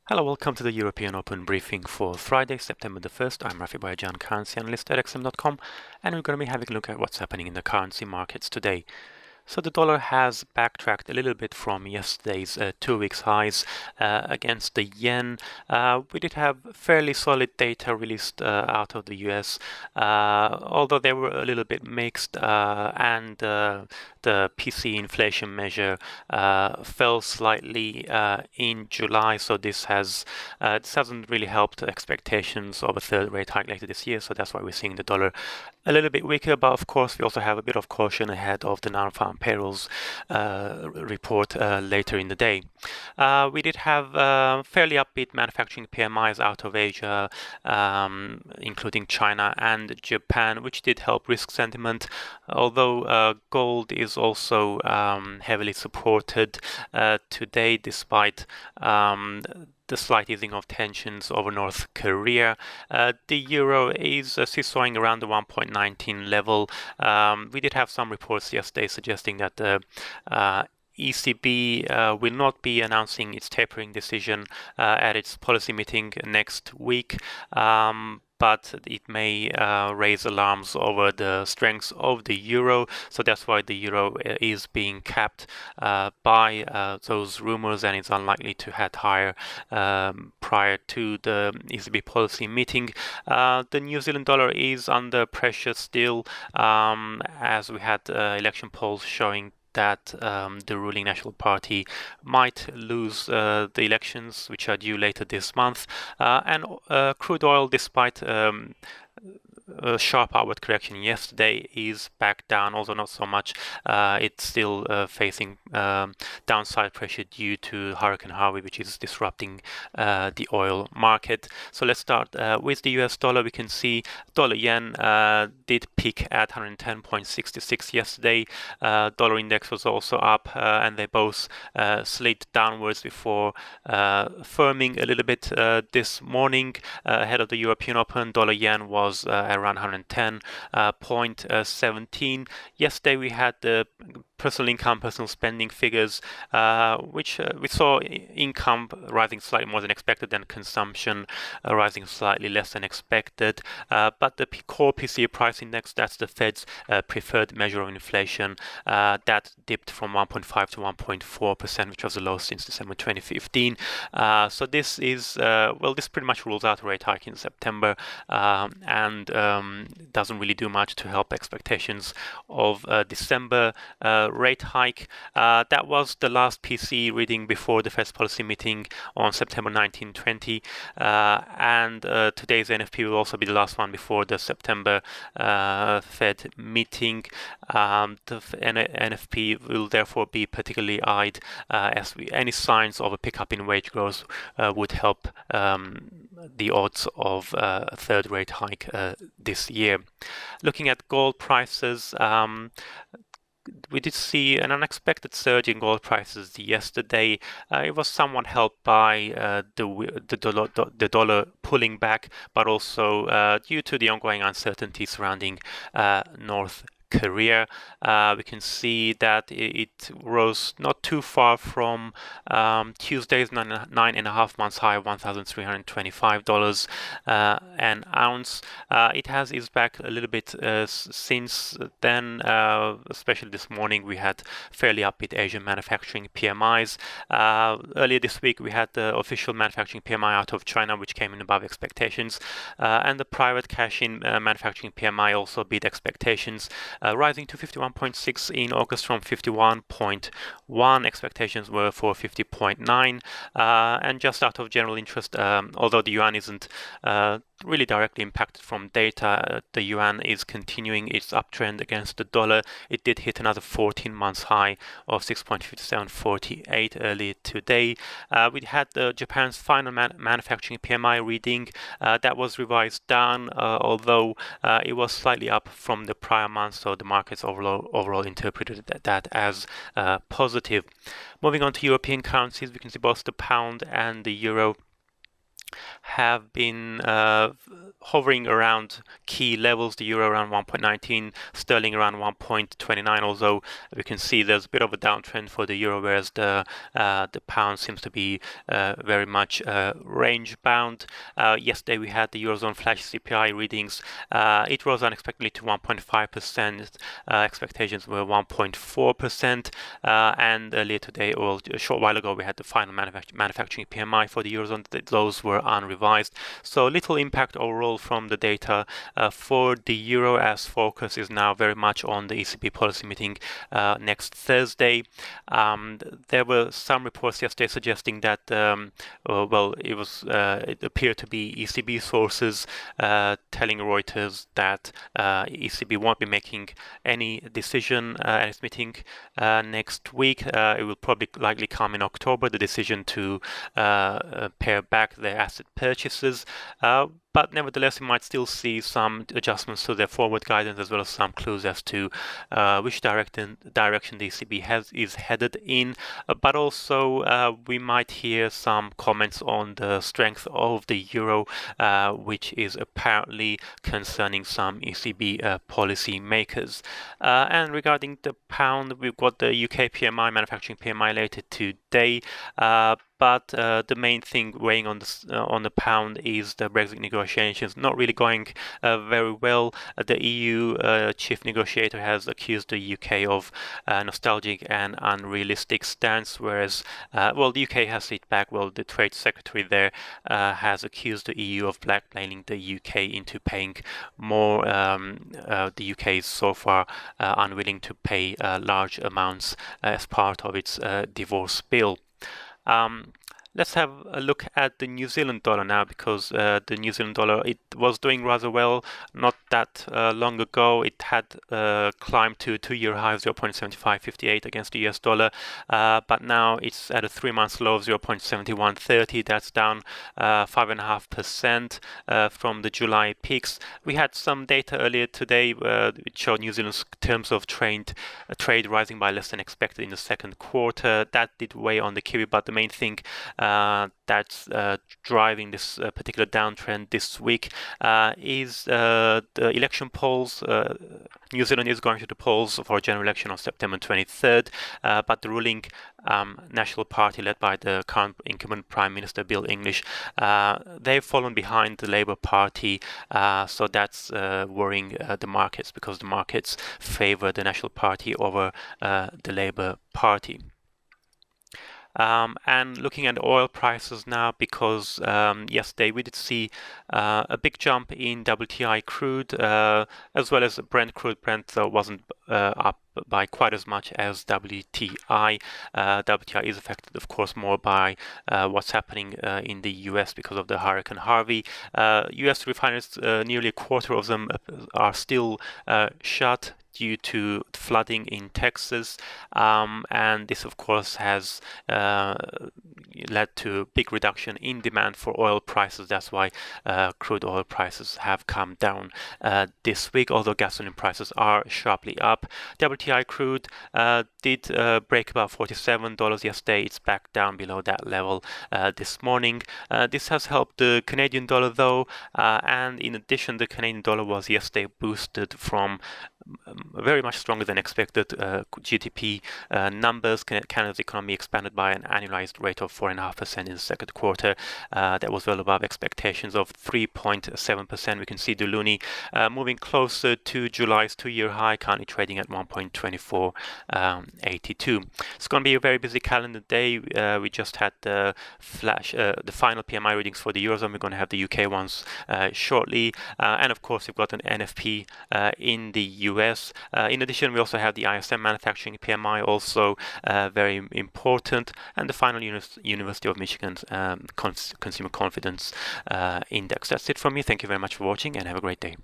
Hello, welcome to the European Open briefing for Friday, September the 1st. I'm Rafi Bayajan, currency analyst at XM.com, and we're going to be having a look at what's happening in the currency markets today. So the dollar has backtracked a little bit from yesterday's 2 week highs against the yen. We did have fairly solid data released out of the US, although they were a little bit mixed, and the PC inflation measure fell slightly in July. So this hasn't really helped expectations of a third rate hike later this year. So that's why we're seeing the dollar a little bit weaker, but of course we also have a bit of caution ahead of the non-farm payrolls report later in the day. We did have fairly upbeat manufacturing PMIs out of Asia, including China and Japan, which did help risk sentiment, although gold is also heavily supported today despite the slight easing of tensions over North Korea. The euro is seesawing around the 1.19 level. We did have some reports yesterday suggesting that the ECB will not be announcing its tapering decision at its policy meeting next week. But it may raise alarms over the strength of the euro. So that's why the euro is being capped by those rumors, and it's unlikely to head higher prior to the ECB policy meeting. The New Zealand dollar is under pressure still, as we had election polls showing that the ruling National Party might lose the elections, which are due later this month. And crude oil, despite a sharp upward correction yesterday, is back down, although not so much. It's still facing downside pressure due to Hurricane Harvey, which is disrupting the oil market. So let's start with the US dollar. We can see dollar yen did peak at 110.66 yesterday. Dollar index was also up, and they both slid downwards before firming a little bit this morning ahead of the European Open. Dollar yen was around 110.17. Yesterday we had the personal income, personal spending figures, which we saw income rising slightly more than expected, and consumption rising slightly less than expected. But the core PCE price index, that's the Fed's preferred measure of inflation, that dipped from 1.5 to 1.4%, which was the lowest since December 2015. So this is, this pretty much rules out a rate hike in September, and doesn't really do much to help expectations of December rate hike. That was the last PCE reading before the Fed's policy meeting on September 19, 20, and today's NFP will also be the last one before the September Fed meeting. The NFP will therefore be particularly eyed, as any signs of a pickup in wage growth would help the odds of a third rate hike this year. Looking at gold prices, we did see an unexpected surge in gold prices yesterday. It was somewhat helped by the dollar pulling back, but also due to the ongoing uncertainty surrounding North Korea. We can see that it rose not too far from Tuesday's 9.5 months high of $1,325 an ounce. It has eased back a little bit since then, especially this morning we had fairly upbeat Asian manufacturing PMIs. Earlier this week we had the official manufacturing PMI out of China, which came in above expectations, and the private cash-in manufacturing PMI also beat expectations, rising to 51.6 in August from 51.1. Expectations were for 50.9, and just out of general interest, although the yuan isn't really directly impacted from data, the yuan is continuing its uptrend against the dollar. It did hit another 14 months high of 6.5748 earlier today. We had Japan's final manufacturing PMI reading that was revised down, although it was slightly up from the prior month, so the markets overall interpreted that as positive. Moving on to European currencies, we can see both the pound and the euro have been hovering around key levels, the euro around 1.19, sterling around 1.29, although we can see there's a bit of a downtrend for the euro, whereas the pound seems to be very much range bound. Yesterday we had the Eurozone flash CPI readings. It rose unexpectedly to 1.5%. Expectations were 1.4%. And earlier today, or a short while ago, we had the final manufacturing PMI for the Eurozone. Those were unrevised. So little impact overall from the data for the euro, as focus is now very much on the ECB policy meeting next Thursday. There were some reports yesterday suggesting that, it appeared to be ECB sources telling Reuters that ECB won't be making any decision at its meeting next week. It will probably likely come in October, the decision to pare back their asset purchases. But nevertheless, we might still see some adjustments to their forward guidance, as well as some clues as to which direction the ECB is headed in. But also, we might hear some comments on the strength of the euro, which is apparently concerning some ECB policy makers. And regarding the pound, we've got the UK PMI, manufacturing PMI later today. But the main thing weighing on the pound is the Brexit negotiations not really going very well. The EU chief negotiator has accused the UK of nostalgic and unrealistic stance, whereas the UK has it back. Well, the trade secretary there has accused the EU of blackmailing the UK into paying more. The UK is so far unwilling to pay large amounts as part of its divorce bill. Let's have a look at the New Zealand dollar now, because the New Zealand dollar, it was doing rather well not that long ago. It had climbed to a two-year high of 0.7558 against the US dollar, but now it's at a 3-month low of 0.7130. That's down 5.5% from the July peaks. We had some data earlier today which showed New Zealand's terms of trade rising by less than expected in the second quarter. That did weigh on the Kiwi, but the main thing that's driving this particular downtrend this week is the election polls. New Zealand is going to the polls for a general election on September 23rd, but the ruling National Party, led by the current incumbent Prime Minister Bill English, they've fallen behind the Labour Party, so that's worrying the markets, because the markets favour the National Party over the Labour Party. And looking at oil prices now, because yesterday we did see a big jump in WTI crude, as well as Brent crude. Brent wasn't up by quite as much as WTI. WTI is affected, of course, more by what's happening in the US because of the Hurricane Harvey. US refineries, nearly a quarter of them are still shut due to flooding in Texas, and this of course has led to a big reduction in demand for oil prices. That's why crude oil prices have come down this week, although gasoline prices are sharply up. WTI crude did break about $47 yesterday. It's back down below that level this morning. This has helped the Canadian dollar though, and in addition, the Canadian dollar was yesterday boosted from very much stronger than expected GDP numbers. Canada's economy expanded by an annualized rate of 4.5% in the second quarter. That was well above expectations of 3.7%. We can see the loonie moving closer to July's two-year high, currently trading at 1.2482. It's going to be a very busy calendar day. We just had the final PMI readings for the Eurozone. We're going to have the UK ones shortly, and of course we've got an NFP in the US. In addition, we also have the ISM manufacturing PMI, also very important, and the final University of Michigan's Consumer Confidence Index. That's it from me. Thank you very much for watching, and have a great day.